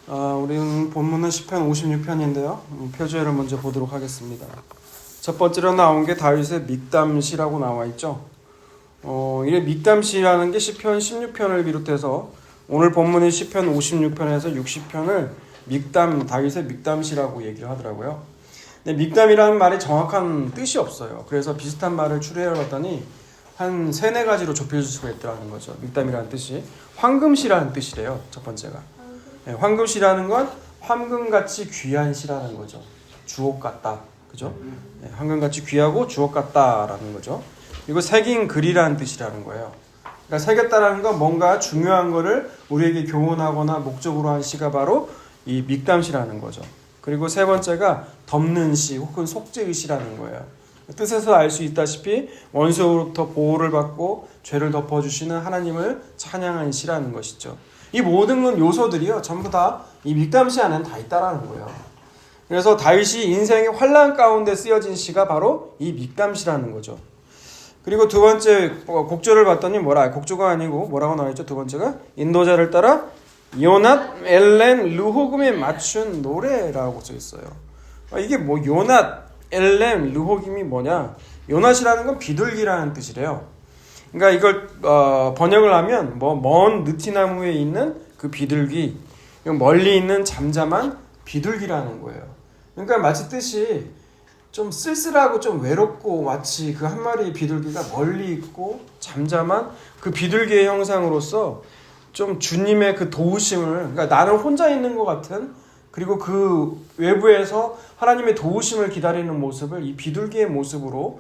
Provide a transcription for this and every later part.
우리는 본문은 시편 56편인데요. 표제를 먼저 보도록 하겠습니다. 첫 번째로 나온 게 다윗의 믹담시라고 나와 있죠. 이 믹담시라는 게 시편 16편을 비롯해서 오늘 본문인 시편 56편에서 60편을 다윗의 믹담시라고 얘기를 하더라고요. 근데 믹담이라는 말이 정확한 뜻이 없어요. 그래서 비슷한 말을 추려봤더니 한 3-4가지로 좁혀질 수가 있다는 거죠. 믹담이라는 뜻이 황금시라는 뜻이래요. 첫 번째가. 황금시라는 건 황금같이 귀한 시라는 거죠. 주옥 같다. 그죠? 황금같이 귀하고 주옥 같다라는 거죠. 그리고 새긴 글이라는 뜻이라는 거예요. 그러니까 새겼다라는 건 뭔가 중요한 거를 우리에게 교훈하거나 목적으로 한 시가 바로 이 믹담시라는 거죠. 그리고 세 번째가 덮는 시 혹은 속죄의 시라는 거예요. 뜻에서 알 수 있다시피 원수로부터 보호를 받고 죄를 덮어주시는 하나님을 찬양한 시라는 것이죠. 이 모든 요소들이요 전부 다 이 믹담시 안에는 다 있다라는 거예요. 그래서 다윗이 인생의 환난 가운데 쓰여진 시가 바로 이 믹담시라는 거죠. 그리고 두 번째 곡조를 봤더니 곡조가 아니고 뭐라고 나와있죠? 두 번째가 인도자를 따라 요낫 엘렘 르호금에 맞춘 노래라고 써 있어요. 이게 요낫 엘렘 르호금이 뭐냐? 요낫이라는 건 비둘기라는 뜻이래요. 그러니까 이걸 번역을 하면 먼 느티나무에 있는 그 비둘기, 멀리 있는 잠잠한 비둘기라는 거예요. 그러니까 마치 뜻이 좀 쓸쓸하고 좀 외롭고 마치 그 한 마리의 비둘기가 멀리 있고 잠잠한 그 비둘기의 형상으로서 좀 주님의 그 도우심을, 그러니까 나는 혼자 있는 것 같은, 그리고 그 외부에서 하나님의 도우심을 기다리는 모습을 이 비둘기의 모습으로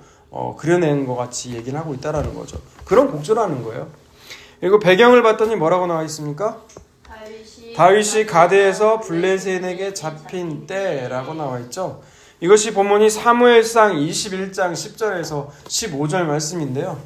그려낸 것 같이 얘기를 하고 있다라는 거죠. 그런 곡조라는 거예요. 그리고 배경을 봤더니 뭐라고 나와 있습니까? 다윗이 가데에서 블레셋에게 잡힌 때라고 나와 있죠. 이것이 본문이 사무엘상 21장 10절에서 15절 말씀인데요.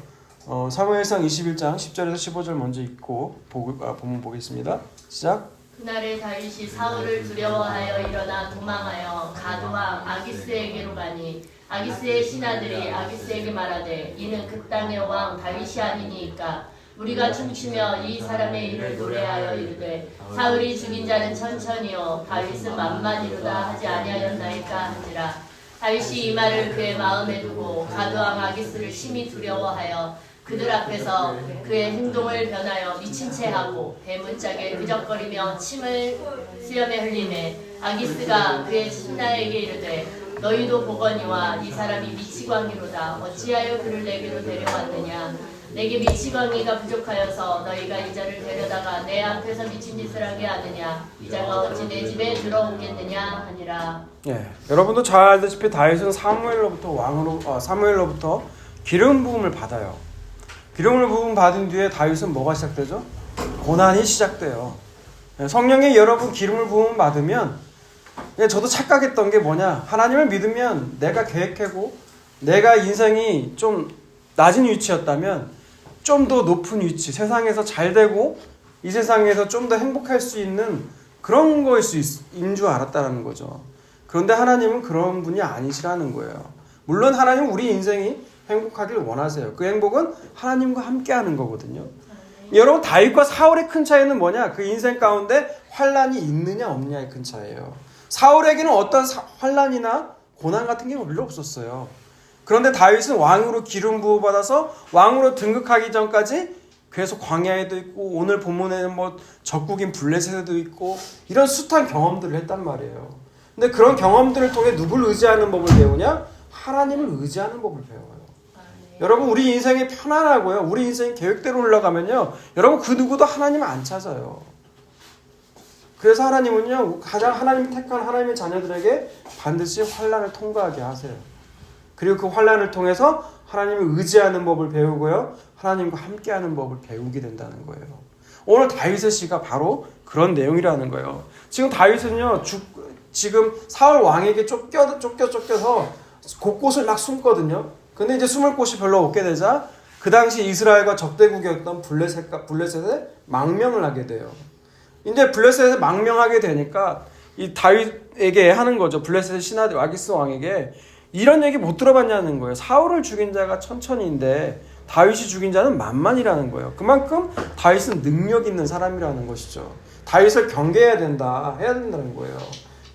사무엘상 21장 10절에서 15절 먼저 읽고 본문 보겠습니다. 시작. 그날에 다윗이 사울을 두려워하여 일어나 도망하여 가드왕 아기스에게로 가니 아기스의 신하들이 아기스에게 말하되 이는 그 땅의 왕 다윗이 아니니까 우리가 춤추며 이 사람의 일을 노래하여 이르되 사울이 죽인 자는 천천히요 다윗은 만만이로다 하지 아니하였나이까 하니라. 다윗이 이 말을 그의 마음에 두고 가드왕 아기스를 심히 두려워하여 그들 앞에서 그의 행동을 변하여 미친 채 하고 대문짝에 그적거리며 침을 수염에 흘리매 아기스가 그의 신하에게 이르되 너희도 보거니와 이 사람이 미치광이로다. 어찌하여 그를 내게로 데려왔느냐. 내게 미치광이가 부족하여서 너희가 이 자를 데려다가 내 앞에서 미친 짓을 하게 하느냐. 이 자가 어찌 내 집에 들어오겠느냐 하니라. 여러분도 잘 알다시피 다윗은 사무엘로부터 기름 부음을 받아요. 기름을 부음 받은 뒤에 다윗은 뭐가 시작되죠? 고난이 시작돼요. 성령의 여러분 기름을 부음 받으면 저도 착각했던 게 뭐냐, 하나님을 믿으면 내가 계획하고 내가 인생이 좀 낮은 위치였다면 좀 더 높은 위치, 세상에서 잘 되고 이 세상에서 좀 더 행복할 수 있는 그런 거일 수인 줄 알았다는 거죠. 그런데 하나님은 그런 분이 아니시라는 거예요. 물론 하나님은 우리 인생이 행복하길 원하세요. 그 행복은 하나님과 함께하는 거거든요. 여러분, 다윗과 사울의 큰 차이는 뭐냐? 그 인생 가운데 환난이 있느냐 없느냐의 큰 차이예요. 사울에게는 어떤 환난이나 고난 같은 게 별로 없었어요. 그런데 다윗은 왕으로 기름 부어받아서 왕으로 등극하기 전까지 계속 광야에도 있고 오늘 본문에는 적국인 블레셋에도 있고 이런 숱한 경험들을 했단 말이에요. 근데 그런 경험들을 통해 누굴 의지하는 법을 배우냐? 하나님을 의지하는 법을 배워요. 여러분, 우리 인생이 편안하고요, 우리 인생이 계획대로 흘러가면요, 여러분 그 누구도 하나님을 안 찾아요. 그래서 하나님은요, 가장 하나님이 택한 하나님의 자녀들에게 반드시 환난을 통과하게 하세요. 그리고 그 환난을 통해서 하나님을 의지하는 법을 배우고요, 하나님과 함께하는 법을 배우게 된다는 거예요. 오늘 다윗의 시가 바로 그런 내용이라는 거예요. 지금 다윗은요, 지금 사울 왕에게 쫓겨서 곳곳을 막 숨거든요. 근데 이제 숨을 곳이 별로 없게 되자 그 당시 이스라엘과 적대국이었던 블레셋에 망명을 하게 돼요. 이제 블레셋에 망명하게 되니까 이 다윗에게 하는 거죠. 블레셋의 신하들 아기스 왕에게 이런 얘기 못 들어봤냐는 거예요. 사울을 죽인 자가 천천히인데 다윗이 죽인 자는 만만이라는 거예요. 그만큼 다윗은 능력 있는 사람이라는 것이죠. 다윗을 경계해야 된다, 해야 된다는 거예요.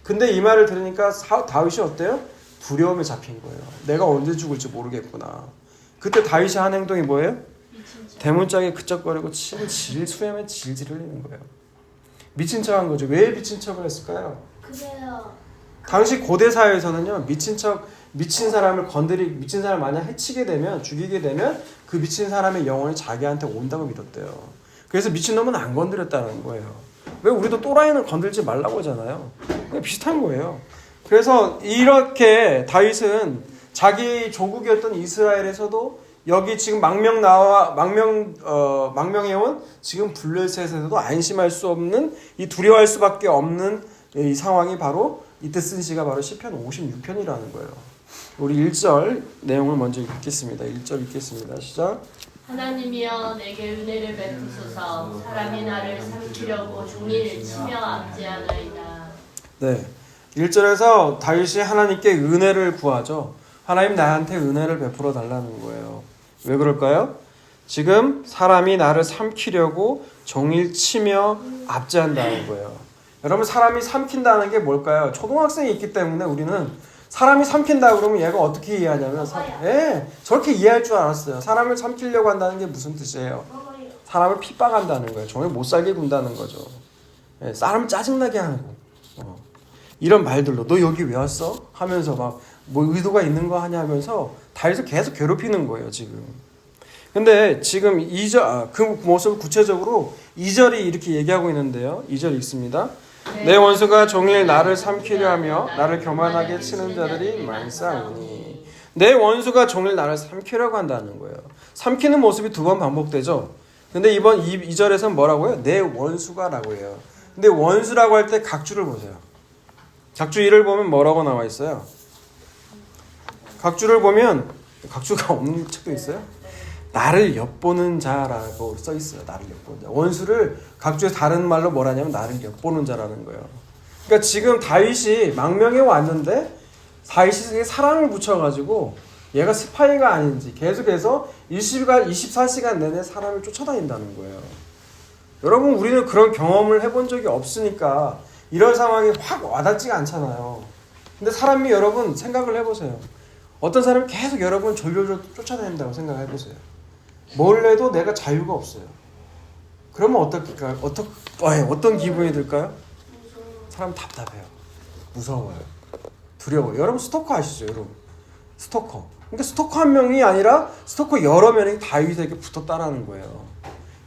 근데 이 말을 들으니까 다윗이 어때요? 두려움에 잡힌 거예요. 내가 언제 죽을지 모르겠구나. 그때 다윗이 한 행동이 뭐예요? 대문짝에 그쩍거리고 수염에 질질 흘리는 거예요. 미친 척한 거죠. 왜 미친 척을 했을까요? 그래요. 당시 고대 사회에서는요, 미친 사람을 미친 사람을 만약 해치게 되면, 죽이게 되면 그 미친 사람의 영혼이 자기한테 온다고 믿었대요. 그래서 미친놈은 안 건드렸다는 거예요. 왜 우리도 또라이는 건들지 말라고 하잖아요. 비슷한 거예요. 그래서 이렇게 다윗은 자기 조국이었던 이스라엘에서도 여기 지금 망명해온 지금 블레셋에서도 안심할 수 없는, 이 두려워할 수밖에 없는 이 상황이 바로 이때 쓴 시가 바로 시편 56편이라는 거예요. 우리 1절 내용을 먼저 읽겠습니다. 1절 읽겠습니다. 시작. 하나님이여 내게 은혜를 베푸소서. 사람이 나를 삼키려고 종일 치며 압제하나이다. 네, 1절에서 다윗이 하나님께 은혜를 구하죠. 하나님 나한테 은혜를 베풀어 달라는 거예요. 왜 그럴까요? 지금 사람이 나를 삼키려고 종일 치며 압제한다는 거예요. 여러분, 사람이 삼킨다는 게 뭘까요? 초등학생이 있기 때문에 우리는 사람이 삼킨다 그러면 얘가 어떻게 이해하냐면 저렇게 이해할 줄 알았어요. 사람을 삼키려고 한다는 게 무슨 뜻이에요? 사람을 핍박한다는 거예요. 종일 못 살게 군다는 거죠. 사람 짜증나게 하고 이런 말들로 너 여기 왜 왔어? 하면서 막 뭐 의도가 있는 거 하냐 하면서 다윗을 계속 괴롭히는 거예요, 지금. 근데 지금 그 모습을 구체적으로 2절이 이렇게 얘기하고 있는데요. 2절 읽습니다. 내 원수가 종일 나를 삼키려 하며 나를 교만하게 치는 자들이 많사오니. 내 원수가 종일 나를 삼키려고 한다는 거예요. 삼키는 모습이 2번 반복되죠. 근데 이번 2절에서는 뭐라고요? 내 원수가 라고 해요. 근데 원수라고 할 때 각주를 보세요. 각주 1을 보면 뭐라고 나와 있어요? 각주를 보면 각주가 없는 책도 있어요. 나를 엿보는 자라고 써 있어요. 나를 엿보는 자. 원수를 각주의 다른 말로 뭐라냐면 나를 엿보는 자라는 거예요. 그러니까 지금 다윗이 망명해 왔는데 다윗이 사랑을 붙여가지고 얘가 스파이가 아닌지 계속해서 24시간 내내 사람을 쫓아다닌다는 거예요. 여러분, 우리는 그런 경험을 해본 적이 없으니까 이런 상황이 확 와닿지가 않잖아요. 근데 사람이 여러분 생각을 해보세요. 어떤 사람이 계속 여러분 졸졸졸 쫓아다닌다고 생각해보세요. 뭘 해도 내가 자유가 없어요. 그러면 어떤 기분이 들까요? 사람 답답해요. 무서워요. 두려워요. 여러분 스토커 아시죠? 여러분 스토커. 그러니까 스토커 한 명이 아니라 스토커 여러 명이 다윗에게 붙었다라는 거예요.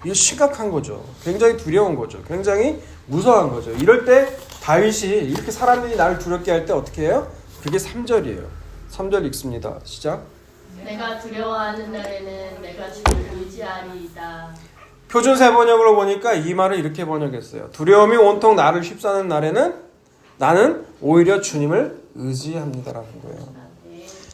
이게 심각한 거죠. 굉장히 두려운 거죠. 굉장히 무서운 거죠. 이럴 때 다윗이 이렇게 사람들이 나를 두렵게 할 때 어떻게 해요? 그게 3절이에요. 3절 읽습니다. 시작. 내가 두려워하는 날에는 내가 주를 의지하리이다. 표준 세번역으로 보니까 이 말을 이렇게 번역했어요. 두려움이 온통 나를 휩싸는 날에는 나는 오히려 주님을 의지합니다라는 거예요.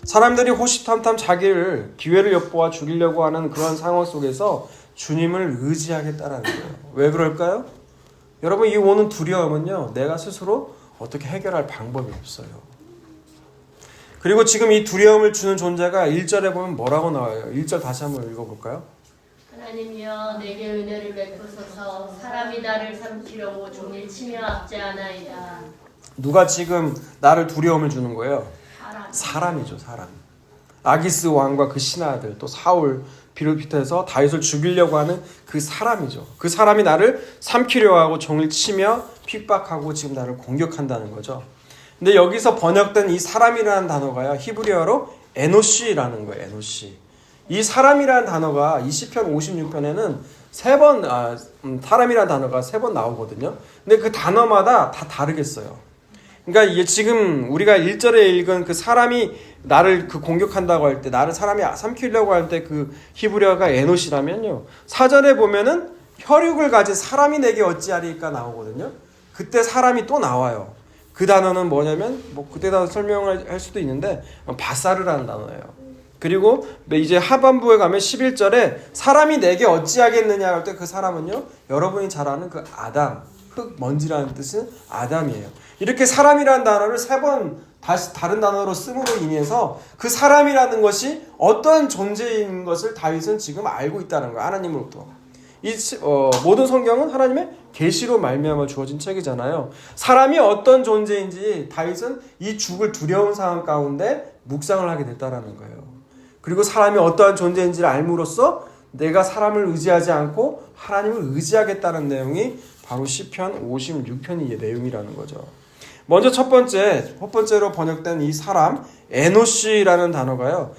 사람들이 호시탐탐 자기를 기회를 엿보아 죽이려고 하는 그런 상황 속에서 주님을 의지하겠다라는 거예요. 왜 그럴까요? 여러분, 이 오는 두려움은요, 내가 스스로 어떻게 해결할 방법이 없어요. 그리고 지금 이 두려움을 주는 존재가 1절에 보면 뭐라고 나와요? 1절 다시 한번 읽어볼까요? 하나님이여 내게 은혜를 베푸소서. 사람이 나를 삼키려고 종일 치며 압제하나이다. 누가 지금 나를 두려움을 주는 거예요? 사람이죠, 사람. 아기스 왕과 그 신하들, 또 사울 비롯해서 다윗을 죽이려고 하는 그 사람이죠. 그 사람이 나를 삼키려 하고 종일 치며 핍박하고 지금 나를 공격한다는 거죠. 근데 여기서 번역된 이 사람이라는 단어가요, 히브리어로 에노시라는 거예요. 에노시. 이 사람이라는 단어가 이 시편 56편에는 사람이라는 단어가 3번 나오거든요. 근데 그 단어마다 다 다르게 써요. 그러니까 이게 지금 우리가 1절에 읽은 그 사람이 나를 공격한다고 할 때, 나를 사람이 삼키려고 할 때 그 히브리어가 에노시라면요, 4절에 보면은 혈육을 가진 사람이 내게 어찌하리까 나오거든요. 그때 사람이 또 나와요. 그 단어는 뭐냐면 그때다 설명을 할 수도 있는데 바사르라는 단어예요. 그리고 이제 하반부에 가면 11절에 사람이 내게 어찌하겠느냐 할 때 그 사람은요, 여러분이 잘 아는 그 아담, 흙 먼지라는 뜻은 아담이에요. 이렇게 사람이라는 단어를 3번 다시 다른 단어로 씀으로 인해서 그 사람이라는 것이 어떤 존재인 것을 다윗은 지금 알고 있다는 거야. 하나님으로부터. 모든 성경은 하나님의 계시로 말미암아 주어진 책이잖아요. 사람이 어떤 존재인지 다윗은 이 죽을 두려운 상황 가운데 묵상을 하게 됐다라는 거예요. 그리고 사람이 어떠한 존재인지를 알므로써 내가 사람을 의지하지 않고 하나님을 의지하겠다는 내용이 바로 시편 56편의 내용이라는 거죠. 먼저 첫 번째로 번역된 이 사람 에노시라는 단어가요.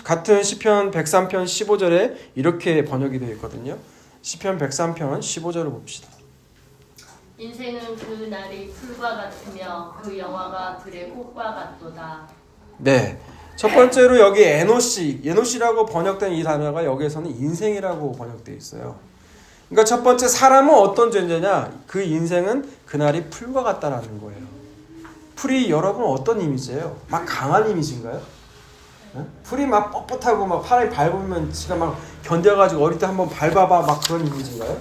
같은 시편 103편 15절에 이렇게 번역이 되어 있거든요. 시편 103편 15절을 봅시다. 인생은 그 날이 풀과 같으며 그 영화가 들의 꽃과 같도다. 네. 첫 번째로 여기 에노시라고 번역된 이 단어가 여기에서는 인생이라고 번역되어 있어요. 그러니까 첫 번째 사람은 어떤 존재냐? 그 인생은 그날이 풀과 같다라는 거예요. 풀이 여러분 어떤 이미지예요? 막 강한 이미지인가요? 네? 풀이 막 뻣뻣하고 막 팔을 밟으면 지가 막 견뎌가지고 어릴 때 한번 밟아봐 막 그런 이미지인가요?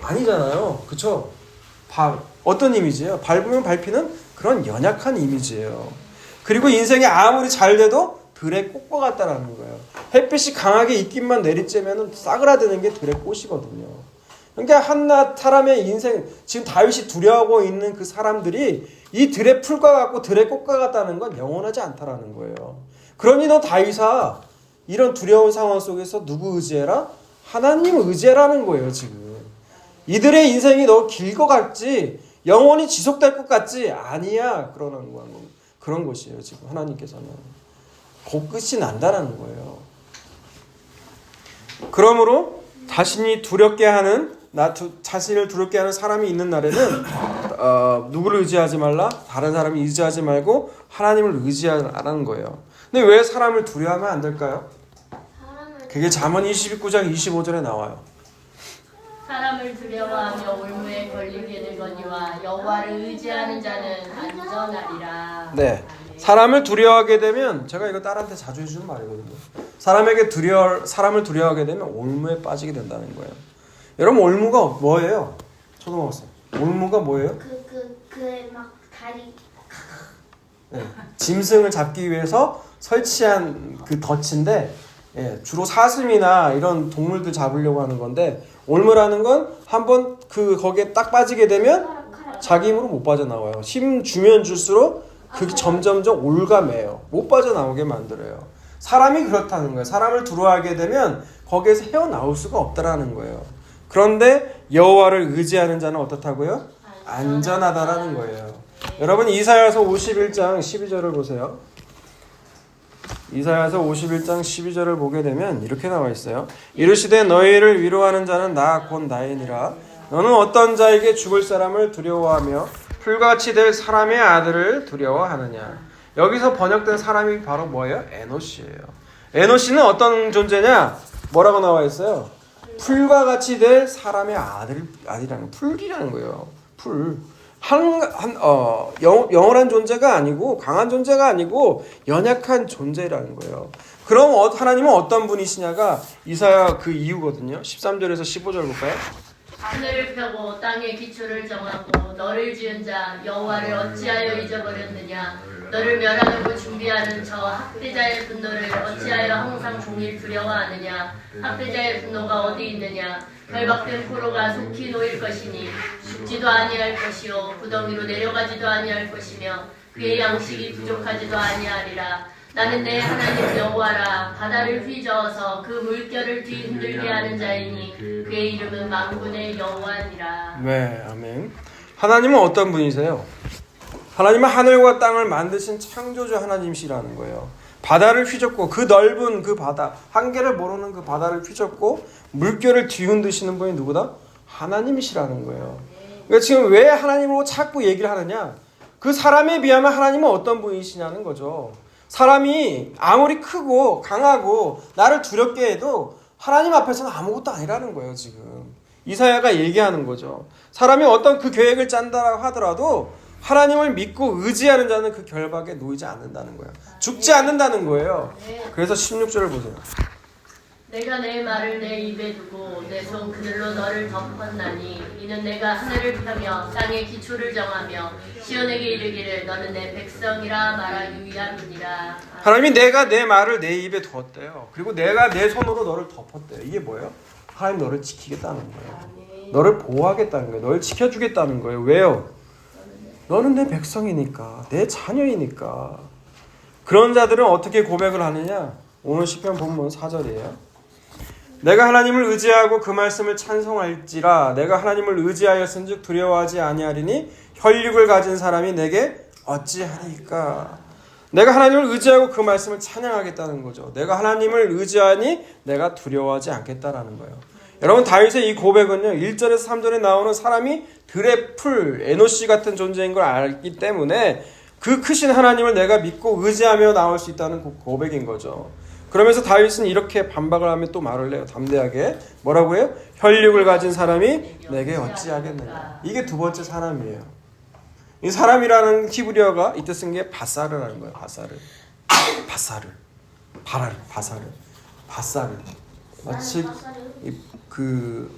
아니잖아요. 그쵸? 어떤 이미지예요? 밟으면 밟히는 그런 연약한 이미지예요. 그리고 인생이 아무리 잘 돼도 들의 꽃과 같다라는 거예요. 햇빛이 강하게 입김만 내리쬐면 싸그라드는 게 들의 꽃이거든요. 그러니까 한낱 사람의 인생, 지금 다윗이 두려워하고 있는 그 사람들이 이 들의 풀과 같고 들의 꽃과 같다는 건 영원하지 않다라는 거예요. 그러니 너 다윗아, 이런 두려운 상황 속에서 누구 의지해라? 하나님 의지해라는 거예요, 지금. 이들의 인생이 너 길 것 같지, 영원히 지속될 것 같지, 아니야. 그런 것이에요, 지금 하나님께서는. 곧 끝이 난다라는 거예요. 그러므로 자신을 두렵게 하는 사람이 있는 날에는 누구를 의지하지 말라? 다른 사람을 의지하지 말고 하나님을 의지하라는 거예요. 근데 왜 사람을 두려워하면 안 될까요? 그게 잠언 29장 25절에 나와요. 사람을 두려워하며 올무에 걸리게 되거니와 여호와를 의지하는 자는 안전하리라. 네, 사람을 두려워하게 되면, 제가 이거 딸한테 자주 해주는 말이거든요. 사람을 두려워하게 되면 올무에 빠지게 된다는 거예요. 여러분 올무가 뭐예요? 초등학생. 올무가 뭐예요? 막 다리. 네, 짐승을 잡기 위해서 설치한 그 덫인데, 주로 사슴이나 이런 동물들 잡으려고 하는 건데, 올무라는 건 한번 거기에 딱 빠지게 되면 자기 힘으로 못 빠져나와요. 힘 주면 줄수록 점점점 올가매요. 못 빠져나오게 만들어요. 사람이 그렇다는 거예요. 사람을 두려워하게 되면 거기에서 헤어나올 수가 없다라는 거예요. 그런데 여호와를 의지하는 자는 어떻다고요? 안전하다라는 거예요. 여러분 이사야서 51장 12절을 보세요. 이사야서 51장 12절을 보게 되면 이렇게 나와 있어요. 이르시되 너희를 위로하는 자는 나 곧 나이니라. 너는 어떤 자에게 죽을 사람을 두려워하며 풀같이 될 사람의 아들을 두려워하느냐. 여기서 번역된 사람이 바로 뭐예요? 에노시예요. 에노시는 어떤 존재냐? 뭐라고 나와 있어요? 풀과 같이 될 사람의 아들이라는, 풀이라는 거예요. 풀. 영원한 존재가 아니고, 강한 존재가 아니고 연약한 존재라는 거예요. 그럼 하나님은 어떤 분이시냐가 이사야 그 이유거든요. 13절에서 15절 볼까요? 하늘을 펴고 땅의 기초를 정하고 너를 지은 자 여호와를 어찌하여 잊어버렸느냐. 너를 멸하려고 준비하는 저 학대자의 분노를 어찌하여 항상 종일 두려워하느냐. 학대자의 분노가 어디 있느냐. 결박된 포로가 속히 놓일 것이니 죽지도 아니할 것이요 구덩이로 내려가지도 아니할 것이며 그의 양식이 부족하지도 아니하리라. 나는 내 하나님 여호와라. 바다를 휘저어서 그 물결을 뒤흔들게 하는 자이니 그의 이름은 만군의 여호와니라. 네, 아멘. 하나님은 어떤 분이세요? 하나님은 하늘과 땅을 만드신 창조주 하나님이시라는 거예요. 바다를 휘젓고, 그 넓은 그 바다, 한계를 모르는 그 바다를 휘젓고 물결을 뒤흔드시는 분이 누구다? 하나님이시라는 거예요. 그러니까 지금 왜 하나님으로 자꾸 얘기를 하느냐? 그 사람에 비하면 하나님은 어떤 분이시냐는 거죠. 사람이 아무리 크고 강하고 나를 두렵게 해도 하나님 앞에서는 아무것도 아니라는 거예요. 지금 이사야가 얘기하는 거죠. 사람이 어떤 그 계획을 짠다고 하더라도 하나님을 믿고 의지하는 자는 그 결박에 놓이지 않는다는 거예요. 죽지 않는다는 거예요. 그래서 16절을 보세요. 내가 내 말을 내 입에 두고 내 손 그늘로 너를 덮었나니 이는 내가 하늘을 펴며 땅의 기초를 정하며 시온에게 이르기를 너는 내 백성이라 말하기 위함이니라. 하나님이 내가 내 말을 내 입에 두었대요. 그리고 내가 내 손으로 너를 덮었대요. 이게 뭐예요? 하나님 너를 지키겠다는 거예요. 아멘. 너를 보호하겠다는 거예요. 너를 지켜주겠다는 거예요. 왜요? 너는 내 백성이니까, 내 자녀이니까. 그런 자들은 어떻게 고백을 하느냐? 오늘 시편 본문 4절이에요. 내가 하나님을 의지하고 그 말씀을 찬송할지라 내가 하나님을 의지하였은즉 두려워하지 아니하리니 혈육을 가진 사람이 내게 어찌하리까. 내가 하나님을 의지하고 그 말씀을 찬양하겠다는 거죠. 내가 하나님을 의지하니 내가 두려워하지 않겠다라는 거예요. 여러분 다윗의 이 고백은요 1절에서 3절에 나오는 사람이 들의 풀 에노시 같은 존재인 걸 알기 때문에 그 크신 하나님을 내가 믿고 의지하며 나올 수 있다는 고백인 거죠. 그러면서 다윗은 이렇게 반박을 하며 또 말을 해요. 담대하게 뭐라고 해요? 혈육을 가진 사람이 내게 어찌하겠느냐. 이게 두 번째 사람이에요. 이 사람이라는 히브리어가 이때 쓴 게 바사르라는 거예요. 바사르. 마치 그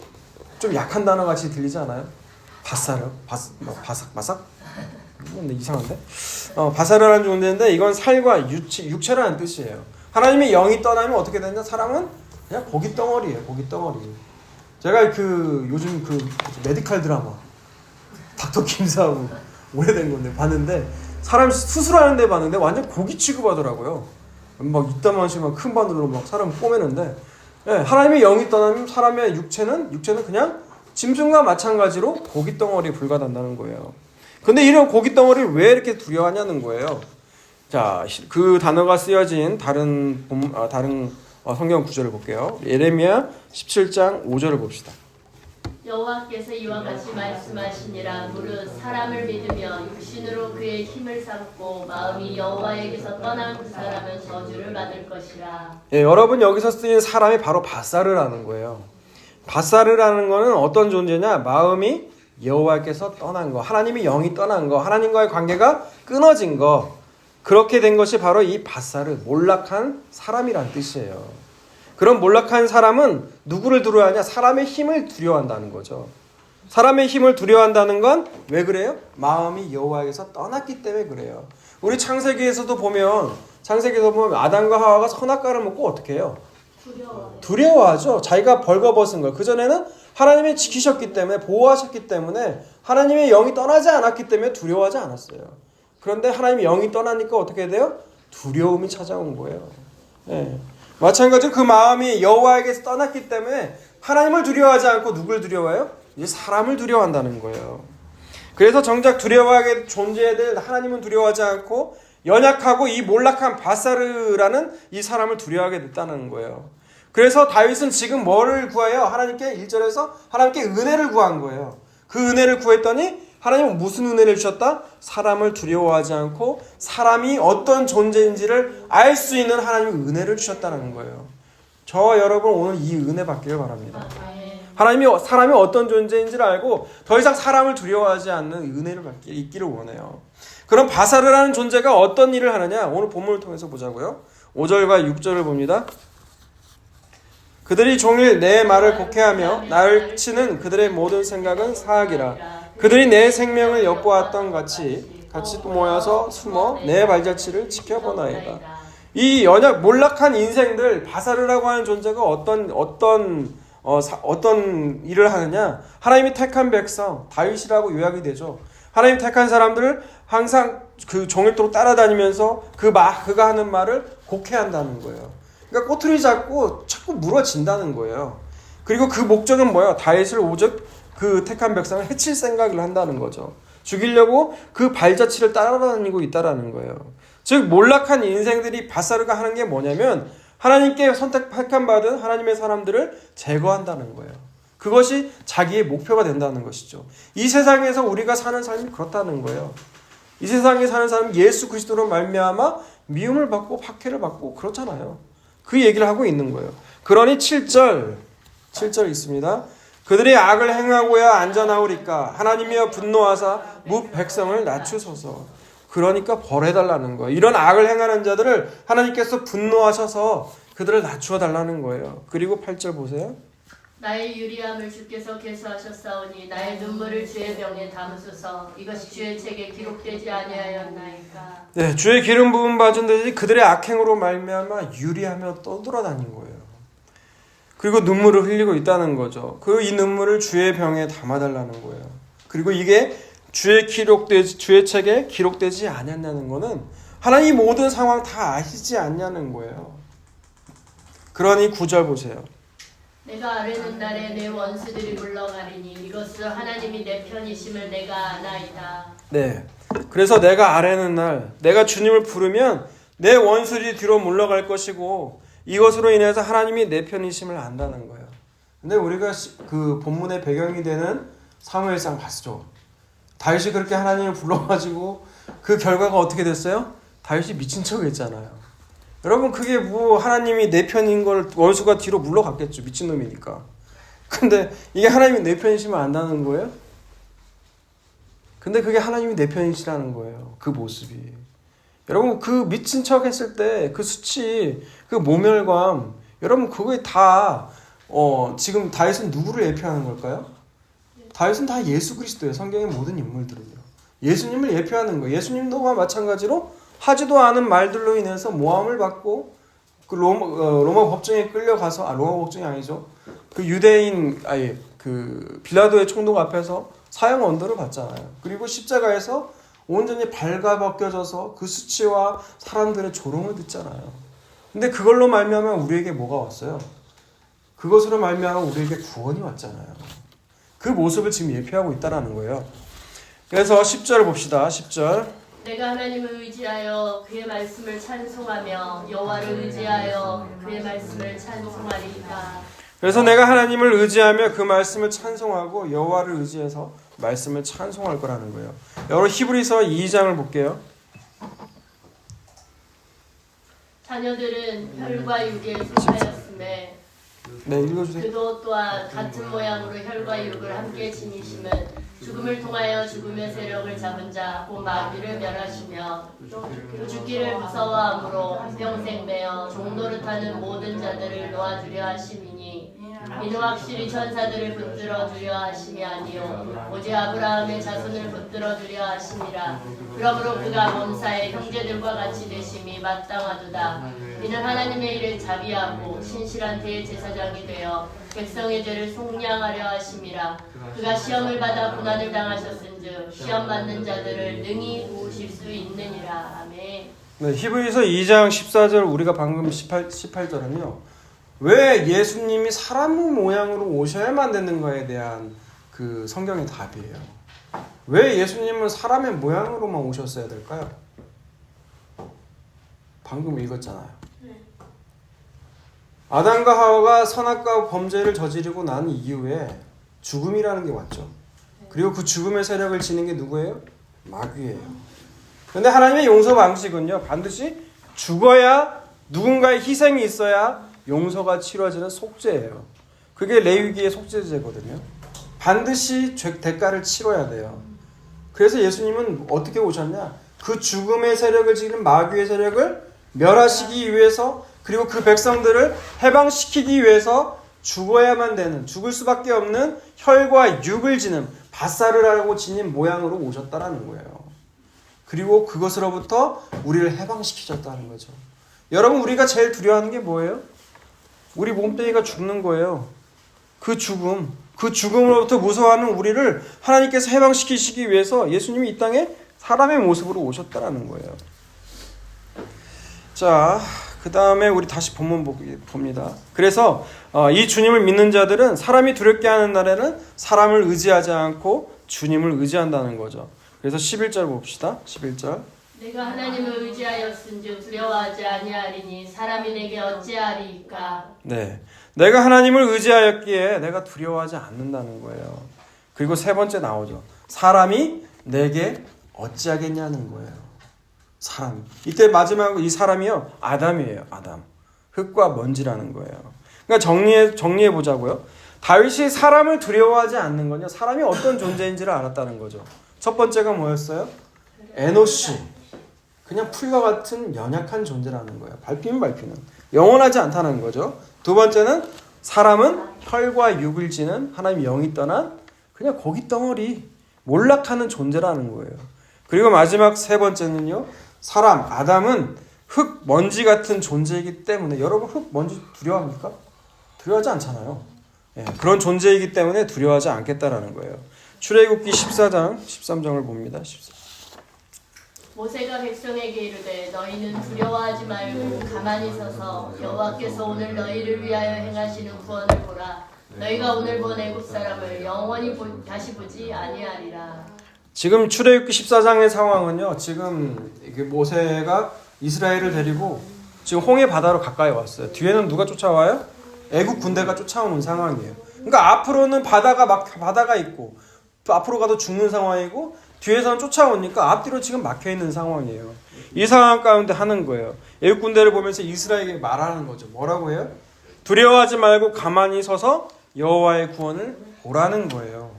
좀 약한 단어 같이 들리지 않아요? 바삭? 근데 이상한데? 바사르라는 존재인데 이건 살과 육체라는 뜻이에요. 하나님의 영이 떠나면 어떻게 되냐? 사람은 그냥 고기 덩어리예요. 고기 덩어리. 제가 그 요즘 그 메디칼 드라마 닥터 김사하고 오래된 건데 봤는데 사람 수술하는데 봤는데 완전 고기 취급하더라고요. 막 이따만큼만 큰 바늘로 막 사람 꼬매는데 네, 하나님의 영이 떠나면 사람의 육체는 그냥 짐승과 마찬가지로 고기 덩어리에 불과한다는 거예요. 근데 이런 고기 덩어리를 왜 이렇게 두려워하냐는 거예요. 자, 그 단어가 쓰여진 다른 성경 구절을 볼게요. 예레미야 17장 5절을 봅시다. 여호와께서 이와 같이 말씀하시니라. 무릇 사람을 믿으며 육신으로 그의 힘을 삼고 마음이 여호와에게서 떠난 그 사람은 저주를 받을 것이라. 예, 여러분 여기서 쓰인 사람이 바로 바사르라는 거예요. 바사르라는 거는 어떤 존재냐? 마음이 여호와께서 떠난 거, 하나님의 영이 떠난 거, 하나님과의 관계가 끊어진 거, 그렇게 된 것이 바로 이 바사르, 몰락한 사람이란 뜻이에요. 그런 몰락한 사람은 누구를 두려워하냐? 사람의 힘을 두려워한다는 거죠. 사람의 힘을 두려워한다는 건 왜 그래요? 마음이 여호와에게서 떠났기 때문에 그래요. 우리 창세기에서도 보면 아담과 하와가 선악과를 먹고 어떻게 해요? 두려워하죠. 자기가 벌거벗은 걸. 그전에는 하나님이 지키셨기 때문에, 보호하셨기 때문에, 하나님의 영이 떠나지 않았기 때문에 두려워하지 않았어요. 그런데 하나님의 영이 떠나니까 어떻게 돼요? 두려움이 찾아온 거예요. 네. 마찬가지로 그 마음이 여호와에게서 떠났기 때문에 하나님을 두려워하지 않고 누굴 두려워해요? 이제 사람을 두려워한다는 거예요. 그래서 정작 두려워하게 존재해야 될 하나님은 두려워하지 않고 연약하고 이 몰락한 바사르라는 이 사람을 두려워하게 됐다는 거예요. 그래서 다윗은 지금 뭐를 구해요? 하나님께 1절에서 하나님께 은혜를 구한 거예요. 그 은혜를 구했더니 하나님은 무슨 은혜를 주셨다? 사람을 두려워하지 않고 사람이 어떤 존재인지를 알 수 있는 하나님의 은혜를 주셨다는 거예요. 저와 여러분 오늘 이 은혜 받기를 바랍니다. 하나님이 사람이 어떤 존재인지를 알고 더 이상 사람을 두려워하지 않는 은혜를 있기를 원해요. 그럼 바사르라는 존재가 어떤 일을 하느냐? 오늘 본문을 통해서 보자고요. 5절과 6절을 봅니다. 그들이 종일 내 말을 곡해하며 나를 치는 그들의 모든 생각은 사악이라. 그들이 내 생명을 엿보았던 같이 또 모여서 숨어 내 발자취를 지켜보나이다. 이 몰락한 인생들, 바사르라고 하는 존재가 어떤 일을 하느냐? 하나님이 택한 백성, 다윗이라고 요약이 되죠. 하나님 택한 사람들을 항상 그 종일토록 따라다니면서 그가 하는 말을 곡해한다는 거예요. 그러니까 꼬투리 잡고 자꾸 물어진다는 거예요. 그리고 그 목적은 뭐예요? 다윗을 오직 그 택한 백성을 해칠 생각을 한다는 거죠. 죽이려고 그 발자취를 따라다니고 있다라는 거예요. 즉 몰락한 인생들이 바사르가 하는 게 뭐냐면 하나님께 택함 받은 하나님의 사람들을 제거한다는 거예요. 그것이 자기의 목표가 된다는 것이죠. 이 세상에서 우리가 사는 삶이 그렇다는 거예요. 이 세상에 사는 사람은 예수 그리스도로 말미암아 미움을 받고 박해를 받고 그렇잖아요. 그 얘기를 하고 있는 거예요. 그러니 7절 있습니다. 그들이 악을 행하고야 앉아나오리까 하나님이여 분노하사 무 백성을 낮추소서. 그러니까 벌해달라는 거예요. 이런 악을 행하는 자들을 하나님께서 분노하셔서 그들을 낮추어 달라는 거예요. 그리고 8절 보세요. 나의 유리함을 주께서 계수하셨사오니 나의 눈물을 주의 병에 담으소서. 이것이 주의 책에 기록되지 아니하였나이까. 네, 주의 기름 부음 받은 자들이 그들의 악행으로 말미암아 유리하며 떠돌아다닌 거예요. 그리고 눈물을 흘리고 있다는 거죠. 그 이 눈물을 주의 병에 담아달라는 거예요. 그리고 이게 주의 책에 기록되지 않았냐는 거는 하나님 모든 상황 다 아시지 않냐는 거예요. 그러니 9절 보세요. 내가 아뢰는 날에 내 원수들이 물러가리니 이것은 하나님이 내 편이심을 내가 아나이다. 네. 그래서 내가 아뢰는 날, 내가 주님을 부르면 내 원수들이 뒤로 물러갈 것이고 이것으로 인해서 하나님이 내 편이심을 안다는 거예요. 근데 우리가 그 본문의 배경이 되는 사무엘상 봤죠. 다윗이 그렇게 하나님을 불러가지고 그 결과가 어떻게 됐어요? 다윗이 미친 척 했잖아요. 여러분 그게 뭐 하나님이 내 편인 걸 원수가 뒤로 물러갔겠죠. 미친놈이니까. 근데 이게 하나님이 내 편이시면 안다는 거예요? 근데 그게 하나님이 내 편이시라는 거예요. 그 모습이. 여러분 그 미친 척 했을 때 그 수치, 그 모멸감, 여러분 그게 다 지금 다윗은 누구를 예표하는 걸까요? 다윗은 다 예수 그리스도예요. 성경의 모든 인물들은요. 예수님을 예표하는 거예요. 예수님도 마찬가지로 하지도 않은 말들로 인해서 모함을 받고 그 로마 법정에 끌려가서 로마 법정이 아니죠. 그 유대인 그 빌라도의 총독 앞에서 사형 언도를 받잖아요. 그리고 십자가에서 온전히 발가벗겨져서 그 수치와 사람들의 조롱을 듣잖아요. 근데 그걸로 말미암아 우리에게 뭐가 왔어요? 그것으로 말미암아 우리에게 구원이 왔잖아요. 그 모습을 지금 예표하고 있다라는 거예요. 그래서 10절 봅시다. 10절. 내가 하나님을 의지하여 그의 말씀을 찬송하며 여호와를 의지하여 그의 말씀을 찬송하리이다. 그래서 내가 하나님을 의지하며 그 말씀을 찬송하고 여호와를 의지해서 말씀을 찬송할 거라는 거예요. 여러분 히브리서 2장을 볼게요. 자녀들은 혈과 육에 속하였음에 네, 읽어주세요. 그도 또한 같은 모양으로 혈과 육을 함께 지니심은 죽음을 통하여 죽음의 세력을 잡은 자 곧 마귀를 멸하시며 또 죽기를 무서워함으로 한평생 매어 종노릇하는 모든 자들을 놓아주려 하심이니 이는 확실히 천사들을 붙들어 주려 하심이 아니요 오직 아브라함의 자손을 붙들어 주려 하심이라. 그러므로 그가 범사의 형제들과 같이 되심이 마땅하도다. 이는 하나님의 일을 자비하고 신실한 대제사장이 되어 백성의 죄를 속량하려 하심이라. 그가 시험을 받아 고난을 당하셨은즉 시험 받는 자들을 능히 도우실 수 있느니라. 아멘. 네, 히브리서 2장 14절 우리가 방금 18절은요. 왜 예수님이 사람 모양으로 오셔야만 되는가에 대한 그 성경의 답이에요. 왜 예수님은 사람의 모양으로만 오셨어야 될까요? 방금 읽었잖아요. 아담과 하와가 선악과 범죄를 저지르고 난 이후에 죽음이라는 게 왔죠. 그리고 그 죽음의 세력을 지닌 게 누구예요? 마귀예요. 그런데 하나님의 용서 방식은요, 반드시 죽어야 누군가의 희생이 있어야 용서가 치러지는 속죄예요. 그게 레위기의 속죄제거든요. 반드시 대가를 치러야 돼요. 그래서 예수님은 어떻게 오셨냐? 그 죽음의 세력을 지닌 마귀의 세력을 멸하시기 위해서, 그리고 그 백성들을 해방시키기 위해서 죽어야만 되는, 죽을 수밖에 없는 혈과 육을 지닌, 밧살을 하고 지닌 모양으로 오셨다라는 거예요. 그리고 그것으로부터 우리를 해방시키셨다는 거죠. 여러분, 우리가 제일 두려워하는 게 뭐예요? 우리 몸뚱이가 죽는 거예요. 그 죽음으로부터 무서워하는 우리를 하나님께서 해방시키시기 위해서 예수님이 이 땅에 사람의 모습으로 오셨다라는 거예요. 자, 그 다음에 우리 다시 본문 봅니다. 그래서 이 주님을 믿는 자들은 사람이 두렵게 하는 날에는 사람을 의지하지 않고 주님을 의지한다는 거죠. 그래서 11절 봅시다. 11절. 내가 하나님을 의지하였은즉 두려워하지 아니하리니 사람이 내게 어찌하리이까. 네, 내가 하나님을 의지하였기에 내가 두려워하지 않는다는 거예요. 그리고 세 번째 나오죠. 사람이 내게 어찌하겠냐는 거예요. 사람. 이때 마지막 이 사람이요, 아담이에요. 아담. 흙과 먼지라는 거예요. 그러니까 정리해 보자고요. 다윗이 사람을 두려워하지 않는 건요, 사람이 어떤 존재인지를 알았다는 거죠. 첫 번째가 뭐였어요? 에노시. 그냥 풀과 같은 연약한 존재라는 거예요. 밟히는. 영원하지 않다는 거죠. 두 번째는 사람은 혈과 육을 지는 하나님의 영이 떠난 그냥 고기 덩어리, 몰락하는 존재라는 거예요. 그리고 마지막 세 번째는요. 사람, 아담은 흙, 먼지 같은 존재이기 때문에 여러분 흙, 먼지 두려워합니까? 두려워하지 않잖아요. 예, 그런 존재이기 때문에 두려워하지 않겠다라는 거예요. 출애굽기 14장 13절을 봅니다. 14. 모세가 백성에게 이르되 너희는 두려워하지 말고 가만히 서서 여호와께서 오늘 너희를 위하여 행하시는 구원을 보라. 너희가 오늘 본 애굽 사람을 영원히 다시 보지 아니하리라. 지금 출애굽기 14장의 상황은요. 지금 이게 모세가 이스라엘을 데리고 지금 홍해 바다로 가까이 왔어요. 뒤에는 누가 쫓아와요? 애굽 군대가 쫓아오는 상황이에요. 그러니까 앞으로는 바다가 있고 또 앞으로 가도 죽는 상황이고 뒤에서는 쫓아오니까 앞뒤로 지금 막혀 있는 상황이에요. 이 상황 가운데 하는 거예요. 애국 군대를 보면서 이스라엘에게 말하는 거죠. 뭐라고 해요? 두려워하지 말고 가만히 서서 여호와의 구원을 보라는 거예요.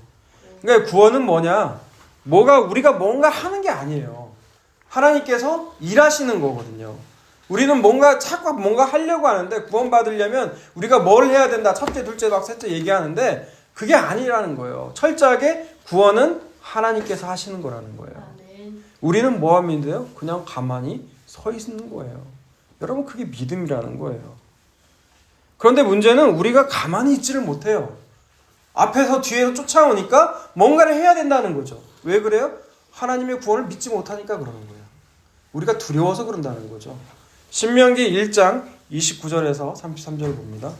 그러니까 구원은 뭐냐? 우리가 뭔가 하는 게 아니에요. 하나님께서 일하시는 거거든요. 우리는 자꾸 뭔가 하려고 하는데 구원받으려면 우리가 뭘 해야 된다. 첫째, 둘째, 셋째 얘기하는데 그게 아니라는 거예요. 철저하게 구원은 하나님께서 하시는 거라는 거예요. 아멘. 우리는 뭐 하면 돼요? 그냥 가만히 서 있는 거예요. 여러분 그게 믿음이라는 거예요. 그런데 문제는 우리가 가만히 있지를 못해요. 앞에서 뒤에서 쫓아오니까 뭔가를 해야 된다는 거죠. 왜 그래요? 하나님의 구원을 믿지 못하니까 그러는 거예요. 우리가 두려워서 그런다는 거죠. 신명기 1장 29절에서 33절 봅니다.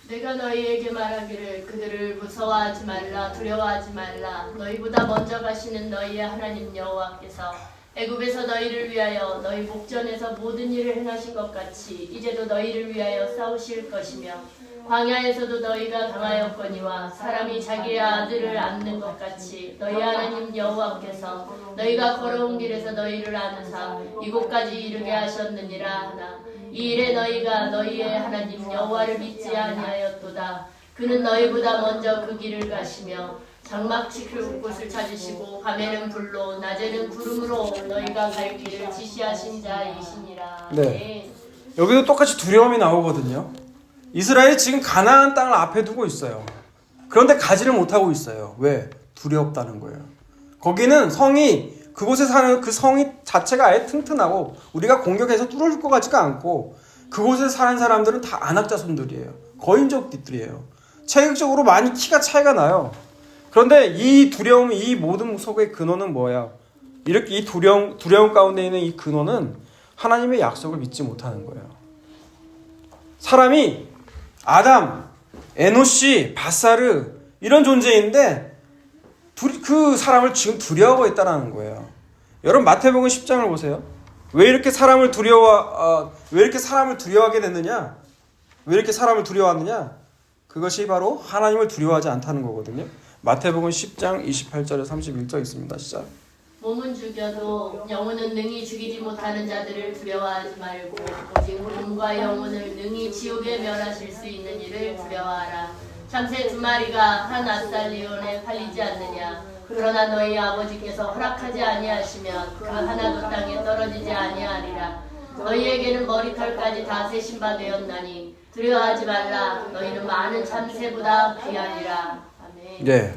내가 너희에게 말하기를 그들을 무서워하지 말라 두려워하지 말라. 너희보다 먼저 가시는 너희의 하나님 여호와께서 애굽에서 너희를 위하여 너희 목전에서 모든 일을 행하신 것 같이 이제도 너희를 위하여 싸우실 것이며 광야에서도 너희가 당하였거니와 사람이 자기의 아들을 안는 것 같이 너희 하나님 여호와께서 너희가 걸어온 길에서 너희를 안으사 이곳까지 이르게 하셨느니라 하나 이 일에 너희가 너희의 하나님 여호와를 믿지 아니하였도다. 그는 너희보다 먼저 그 길을 가시며 장막 지킬 곳을 찾으시고 밤에는 불로 낮에는 구름으로 너희가 갈 길을 지시하신 자이시니라. 네. 여기도 똑같이 두려움이 나오거든요. 이스라엘이 지금 가나안 땅을 앞에 두고 있어요. 그런데 가지를 못하고 있어요. 왜? 두렵다는 거예요. 거기는 그곳에 사는 그 성이 자체가 아예 튼튼하고 우리가 공격해서 뚫어줄 것 같지가 않고 그곳에 사는 사람들은 다 안악자손들이에요. 거인족들이에요. 체격적으로 많이 키가 차이가 나요. 그런데 이 두려움, 이 모든 속의 근원은 뭐야? 이렇게 이 두려움 가운데 있는 이 근원은 하나님의 약속을 믿지 못하는 거예요. 사람이 아담, 에노시, 바사르 이런 존재인데 그 사람을 지금 두려워하고 있다는 거예요. 여러분 마태복음 10장을 보세요. 왜 이렇게 사람을 두려워하게 됐느냐? 왜 이렇게 사람을 두려워하느냐? 그것이 바로 하나님을 두려워하지 않다는 거거든요. 마태복음 10장 28절에 31절 있습니다. 시작. 몸은 죽여도 영혼은 능히 죽이지 못하는 자들을 두려워하지 말고 오직 몸과 영혼을 능히 지옥에 멸하실 수 있는 이를 두려워하라. 참새 2마리가 한 아살리온에 팔리지 않느냐. 그러나 너희 아버지께서 허락하지 아니하시면 그 하나도 땅에 떨어지지 아니하리라. 너희에게는 머리털까지 다 세신 바 되었나니 두려워하지 말라. 너희는 많은 참새보다 귀하니라. 아멘. 네.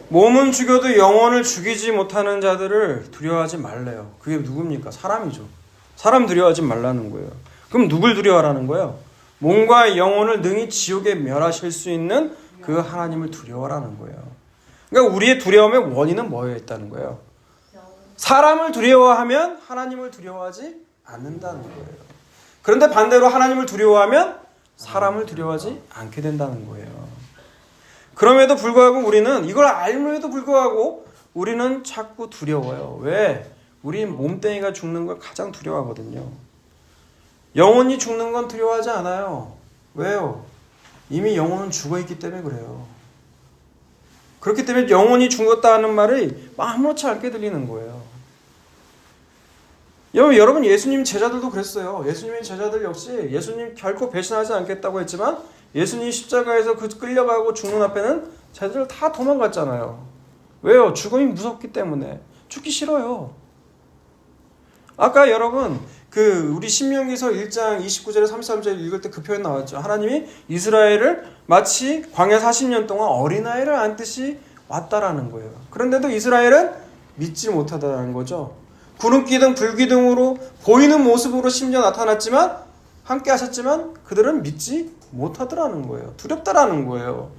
몸은 죽여도 영혼을 죽이지 못하는 자들을 두려워하지 말래요. 그게 누굽니까? 사람이죠. 사람 두려워하지 말라는 거예요. 그럼 누굴 두려워하라는 거예요? 몸과 영혼을 능히 지옥에 멸하실 수 있는 그 하나님을 두려워하라는 거예요. 그러니까 우리의 두려움의 원인은 뭐에 있다는 거예요? 사람을 두려워하면 하나님을 두려워하지 않는다는 거예요. 그런데 반대로 하나님을 두려워하면 사람을 두려워하지 않게 된다는 거예요. 그럼에도 불구하고 우리는 이걸 알면에도 불구하고 우리는 자꾸 두려워요. 왜? 우리 몸뚱이가 죽는 걸 가장 두려워하거든요. 영혼이 죽는 건 두려워하지 않아요. 왜요? 이미 영혼은 죽어있기 때문에 그래요. 그렇기 때문에 영혼이 죽었다는 말이 아무렇지 않게 들리는 거예요. 여러분 예수님 제자들도 그랬어요. 예수님의 제자들 역시 예수님 결코 배신하지 않겠다고 했지만 예수님 십자가에서 끌려가고 죽는 앞에는 제자들 다 도망갔잖아요. 왜요? 죽음이 무섭기 때문에. 죽기 싫어요. 아까 여러분 우리 신명기서 1장 29절에 33절 읽을 때 그 표현 나왔죠. 하나님이 이스라엘을 마치 광야 40년 동안 어린아이를 안듯이 왔다라는 거예요. 그런데도 이스라엘은 믿지 못하다라는 거죠. 구름기둥 불기둥으로 보이는 모습으로 심지어 나타났지만 함께 하셨지만 그들은 믿지 못하더라는 거예요. 두렵다라는 거예요.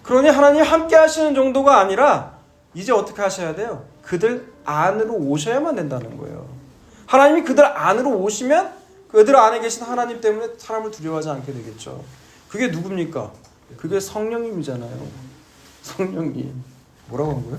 그러니 하나님 함께 하시는 정도가 아니라 이제 어떻게 하셔야 돼요? 그들 안으로 오셔야만 된다는 거예요. 하나님이 그들 안으로 오시면 그들 안에 계신 하나님 때문에 사람을 두려워하지 않게 되겠죠. 그게 누굽니까? 그게 성령님이잖아요. 성령님. 뭐라고 한 거예요?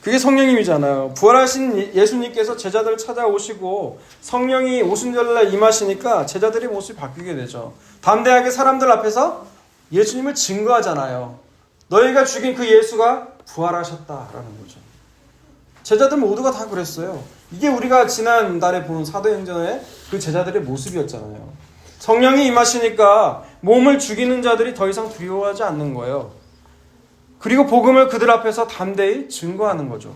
그게 성령님이잖아요. 부활하신 예수님께서 제자들을 찾아오시고 성령이 오순절날 임하시니까 제자들의 모습이 바뀌게 되죠. 담대하게 사람들 앞에서 예수님을 증거하잖아요. 너희가 죽인 그 예수가 부활하셨다라는 거죠. 제자들 모두가 다 그랬어요. 이게 우리가 지난달에 본 사도행전의 그 제자들의 모습이었잖아요. 성령이 임하시니까 몸을 죽이는 자들이 더 이상 두려워하지 않는 거예요. 그리고 복음을 그들 앞에서 담대히 증거하는 거죠.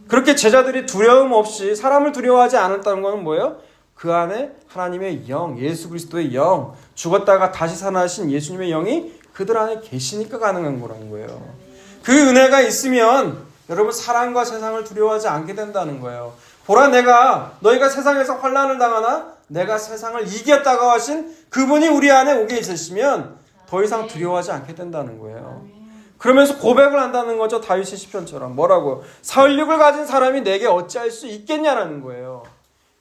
그렇게 제자들이 두려움 없이 사람을 두려워하지 않았다는 것은 뭐예요? 그 안에 하나님의 영, 예수 그리스도의 영, 죽었다가 다시 살아나신 예수님의 영이 그들 안에 계시니까 가능한 거라는 거예요. 그 은혜가 있으면 여러분 사람과 세상을 두려워하지 않게 된다는 거예요. 보라 너희가 세상에서 환난을 당하나 내가 세상을 이겼다고 하신 그분이 우리 안에 오게 있으시면 더 이상 두려워하지 않게 된다는 거예요. 그러면서 고백을 한다는 거죠. 다윗의 시편처럼 뭐라고요? 사흘육을 가진 사람이 내게 어찌할 수 있겠냐라는 거예요.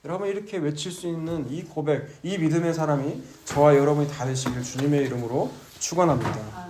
여러분 이렇게 외칠 수 있는 이 고백, 이 믿음의 사람이 저와 여러분이 다 되시길 주님의 이름으로 축원합니다.